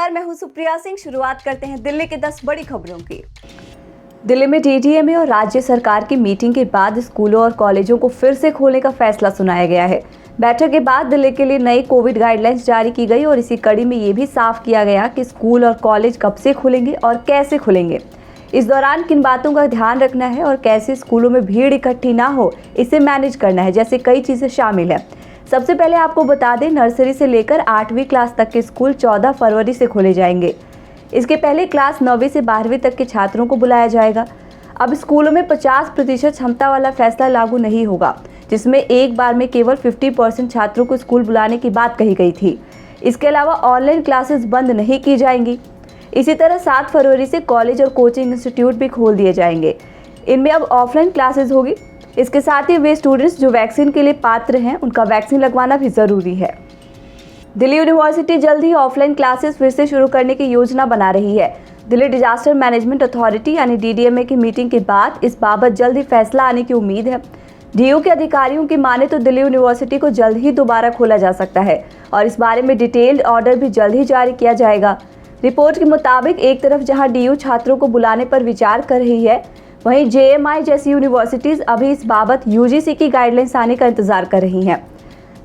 नमस्कार, मैं हूं सुप्रिया सिंह। शुरुआत करते हैं दिल्ली के 10 बड़ी खबरों की। दिल्ली में डीडीएमए और राज्य सरकार की मीटिंग के बाद स्कूलों और कॉलेजों को फिर से खोलने का फैसला सुनाया गया है। बैठक के बाद दिल्ली के लिए नई कोविड गाइडलाइंस जारी की गई और इसी कड़ी में ये भी साफ किया गया कि स्कूल और कॉलेज कब से खुलेंगे और कैसे खुलेंगे। इस दौरान किन बातों का ध्यान रखना है और कैसे स्कूलों में भीड़ इकट्ठी ना हो, इसे मैनेज करना है, जैसे कई चीजें शामिल है। सबसे पहले आपको बता दें, नर्सरी से लेकर 8वीं क्लास तक के स्कूल 14 फरवरी से खोले जाएंगे। इसके पहले क्लास 9वीं से 12वीं तक के छात्रों को बुलाया जाएगा। अब स्कूलों में 50% क्षमता वाला फैसला लागू नहीं होगा, जिसमें एक बार में केवल 50% छात्रों को स्कूल बुलाने की बात कही गई थी। इसके अलावा ऑनलाइन क्लासेस बंद नहीं की जाएंगी। इसी तरह 7 फरवरी से कॉलेज और कोचिंग इंस्टीट्यूट भी खोल दिए जाएंगे। इनमें अब ऑफलाइन क्लासेस होगी। इसके साथ ही वे स्टूडेंट्स जो वैक्सीन के लिए पात्र हैं, उनका वैक्सीन लगवाना भी जरूरी है। दिल्ली यूनिवर्सिटी जल्द ही ऑफलाइन क्लासेस फिर से शुरू करने की योजना बना रही है। दिल्ली डिजास्टर मैनेजमेंट अथॉरिटी यानी डीडीएमए की मीटिंग के बाद इस बाबत जल्द ही फैसला आने की उम्मीद है। डीयू के अधिकारियों की माने तो दिल्ली यूनिवर्सिटी को जल्द ही दोबारा खोला जा सकता है और इस बारे में डिटेल्ड ऑर्डर भी जल्द ही जारी किया जाएगा। रिपोर्ट के मुताबिक एक तरफ जहां डीयू छात्रों को बुलाने पर विचार कर रही है, वहीं जेएमआई जैसी यूनिवर्सिटीज अभी इस बाबत यूजीसी की गाइडलाइंस आने का इंतजार कर रही हैं।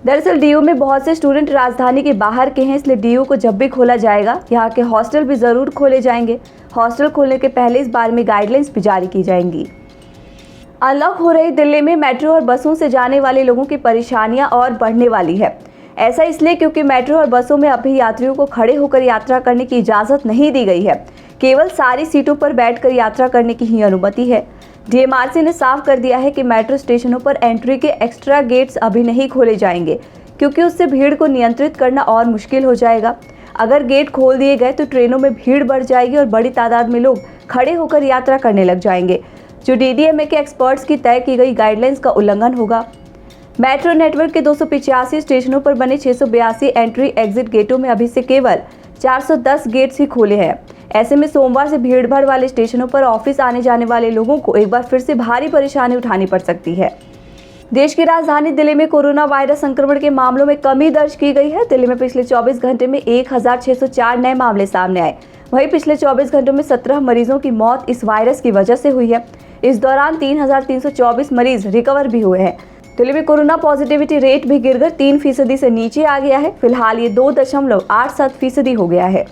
दरअसल डीयू में बहुत से स्टूडेंट राजधानी के बाहर के हैं, इसलिए डीयू को जब भी खोला जाएगा, यहाँ के हॉस्टल भी जरूर खोले जाएंगे। हॉस्टल खोलने के पहले इस बारे में गाइडलाइंस भी जारी की जाएंगी। अनलॉक हो रही दिल्ली में मेट्रो और बसों से जाने वाले लोगों की परेशानियां और बढ़ने वाली है। ऐसा इसलिए क्योंकि मेट्रो और बसों में अभी यात्रियों को खड़े होकर यात्रा करने की इजाजत नहीं दी गई है। केवल सारी सीटों पर बैठकर यात्रा करने की ही अनुमति है। डीएमआरसी ने साफ कर दिया है कि मेट्रो स्टेशनों पर एंट्री के एक्स्ट्रा गेट्स अभी नहीं खोले जाएंगे, क्योंकि उससे भीड़ को नियंत्रित करना और मुश्किल हो जाएगा। अगर गेट खोल दिए गए तो ट्रेनों में भीड़ बढ़ जाएगी और बड़ी तादाद में लोग खड़े होकर यात्रा करने लग जाएंगे, जो डीडीएमए के एक्सपर्ट्स की तय की गई गाइडलाइंस का उल्लंघन होगा। मेट्रो नेटवर्क के 285 स्टेशनों पर बने 682 एंट्री एग्जिट गेटों में अभी से केवल 410 गेट्स ही खोले हैं। ऐसे में सोमवार से भीड़भाड़ वाले स्टेशनों पर ऑफिस आने जाने वाले लोगों को एक बार फिर से भारी परेशानी उठानी पड़ सकती है। देश की राजधानी दिल्ली में कोरोना वायरस संक्रमण के मामलों में कमी दर्ज की गई है। दिल्ली में पिछले 24 घंटे में 1604 नए मामले सामने आए। वहीं पिछले 24 घंटों में 17 मरीजों की मौत इस वायरस की वजह से हुई है। इस दौरान 3324 मरीज रिकवर भी हुए हैं। दिल्ली में कोरोना पॉजिटिविटी रेट भी गिरकर 3% से नीचे आ गया है। फिलहाल ये 2.87% हो गया है।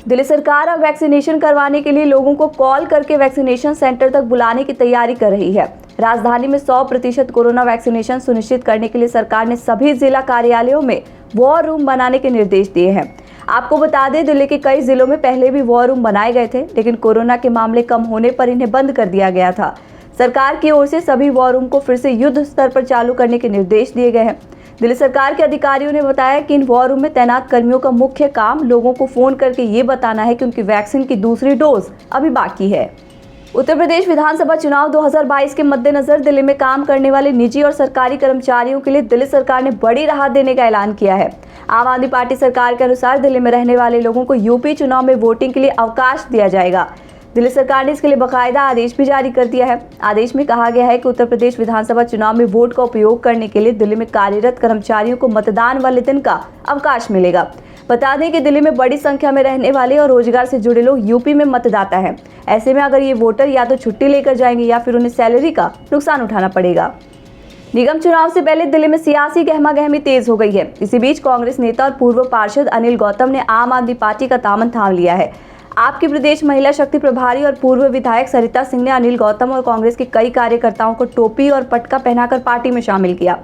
दिल्ली सरकार अब वैक्सीनेशन करवाने के लिए लोगों को कॉल करके वैक्सीनेशन सेंटर तक बुलाने की तैयारी कर रही है। राजधानी में 100% कोरोना वैक्सीनेशन सुनिश्चित करने के लिए सरकार ने सभी जिला कार्यालयों में वॉर रूम बनाने के निर्देश दिए हैं। आपको बता दें, दिल्ली के कई जिलों में पहले भी वॉर रूम बनाए गए थे, लेकिन कोरोना के मामले कम होने पर इन्हें बंद कर दिया गया था। सरकार की ओर से सभी वॉर रूम को फिर से युद्ध स्तर पर चालू करने के निर्देश दिए गए हैं। दिल्ली सरकार के अधिकारियों ने बताया कि इन वॉर रूम में तैनात कर्मियों का मुख्य काम लोगों को फोन करके ये बताना है कि उनकी वैक्सीन की दूसरी डोज अभी बाकी है। उत्तर प्रदेश विधानसभा चुनाव 2022 के मद्देनजर दिल्ली में काम करने वाले निजी और सरकारी कर्मचारियों के लिए दिल्ली सरकार ने बड़ी राहत देने का ऐलान किया है। आम आदमी पार्टी सरकार के अनुसार दिल्ली में रहने वाले लोगों को यूपी चुनाव में वोटिंग के लिए अवकाश दिया जाएगा। दिल्ली सरकार ने इसके लिए बाकायदा आदेश भी जारी कर दिया है। आदेश में कहा गया है कि उत्तर प्रदेश विधानसभा चुनाव में वोट का उपयोग करने के लिए दिल्ली में कार्यरत कर्मचारियों को मतदान वाले दिन का अवकाश मिलेगा। बता दें कि दिल्ली में बड़ी संख्या में रहने वाले और रोजगार से जुड़े लोग यूपी में मतदाता हैं। ऐसे में अगर ये वोटर या तो छुट्टी लेकर जाएंगे या फिर उन्हें सैलरी का नुकसान उठाना पड़ेगा। निगम चुनाव से पहले दिल्ली में सियासी गहमागहमी तेज हो गई है। इसी बीच कांग्रेस नेता और पूर्व पार्षद अनिल गौतम ने आम आदमी पार्टी का दामन थाम लिया है। आपकी प्रदेश महिला शक्ति प्रभारी और पूर्व विधायक सरिता सिंह ने अनिल गौतम और कांग्रेस के कई कार्यकर्ताओं को टोपी और पटका पहनाकर पार्टी में शामिल किया।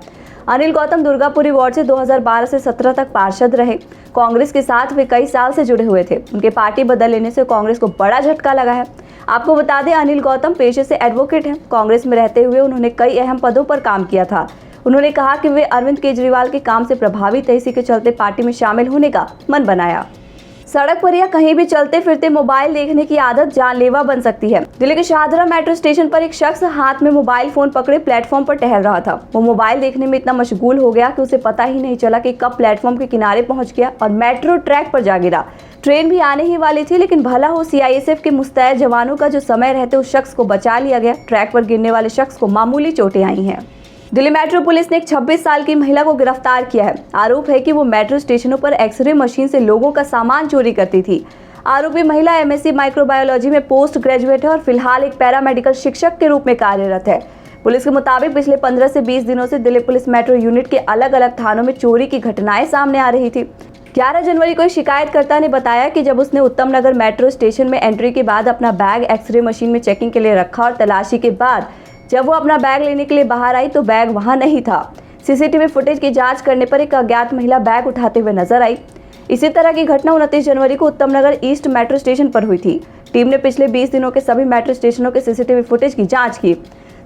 अनिल गौतम दुर्गापुरी वार्ड से 2012 से 17 तक पार्षद रहे। कांग्रेस के साथ वे कई साल से जुड़े हुए थे। उनके पार्टी बदल लेने से कांग्रेस को बड़ा झटका लगा है। आपको बता दें, अनिल गौतम पेशे से एडवोकेट हैं। कांग्रेस में रहते हुए उन्होंने कई अहम पदों पर काम किया था। उन्होंने कहा कि वे अरविंद केजरीवाल के काम से प्रभावित थे, इसी के चलते पार्टी में शामिल होने का मन बनाया। सड़क पर या कहीं भी चलते फिरते मोबाइल देखने की आदत जानलेवा बन सकती है। दिल्ली के शाहदरा मेट्रो स्टेशन पर एक शख्स हाथ में मोबाइल फोन पकड़े प्लेटफॉर्म पर टहल रहा था। वो मोबाइल देखने में इतना मशगूल हो गया कि उसे पता ही नहीं चला कि कब प्लेटफॉर्म के किनारे पहुंच गया और मेट्रो ट्रैक पर जा गिरा। ट्रेन भी आने ही वाली थी, लेकिन भला हो सीआईएसएफ के मुस्तैद जवानों का जो समय रहते उस शख्स को बचा लिया गया। ट्रैक पर गिरने वाले शख्स को मामूली चोटें आई हैं। दिल्ली मेट्रो पुलिस ने एक 26 साल की महिला को गिरफ्तार किया है। आरोप है कि वो मेट्रो स्टेशनों पर एक्सरे मशीन से लोगों का सामान चोरी करती थी। आरोपी महिला एमएससी माइक्रोबायोलॉजी में पोस्ट ग्रेजुएट है और फिलहाल एक पैरामेडिकल शिक्षक के रूप में कार्यरत है। पुलिस के मुताबिक पिछले 15 से 20 दिनों से दिल्ली पुलिस मेट्रो यूनिट के अलग अलग थानों में चोरी की घटनाएं सामने आ रही थी। 11 जनवरी को शिकायतकर्ता ने बताया कि जब उसने उत्तम नगर मेट्रो स्टेशन में एंट्री के बाद अपना बैग एक्सरे मशीन में चेकिंग के लिए रखा और तलाशी के बाद जब वो अपना बैग लेने के लिए बाहर आई तो बैग वहां नहीं था। सीसीटीवी फुटेज की जांच करने पर एक अज्ञात महिला बैग उठाते हुए नजर आई। इसी तरह की घटना 29 जनवरी को उत्तम नगर ईस्ट मेट्रो स्टेशन पर हुई थी। टीम ने पिछले 20 दिनों के सभी मेट्रो स्टेशनों के सीसीटीवी फुटेज की जांच की।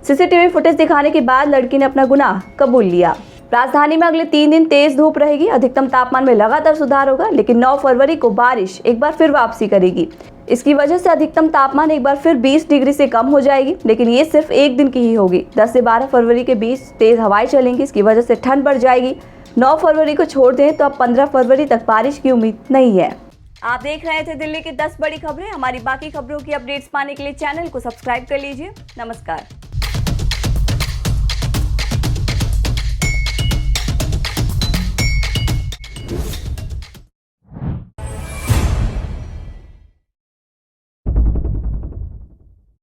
सीसीटीवी फुटेज दिखाने के बाद लड़की ने अपना गुनाह कबूल लिया। राजधानी में अगले 3 दिन तेज धूप रहेगी। अधिकतम तापमान में लगातार सुधार होगा, लेकिन 9 फरवरी को बारिश एक बार फिर वापसी करेगी। इसकी वजह से अधिकतम तापमान एक बार फिर 20 डिग्री से कम हो जाएगी, लेकिन ये सिर्फ एक दिन की ही होगी। 10 से 12 फरवरी के बीच तेज हवाएं चलेंगी। इसकी वजह से ठंड बढ़ जाएगी। 9 फरवरी को छोड़ दें तो अब 15 फरवरी तक बारिश की उम्मीद नहीं है। आप देख रहे थे दिल्ली की 10 बड़ी खबरें। हमारी बाकी खबरों की अपडेट्स पाने के लिए चैनल को सब्सक्राइब कर लीजिए। नमस्कार।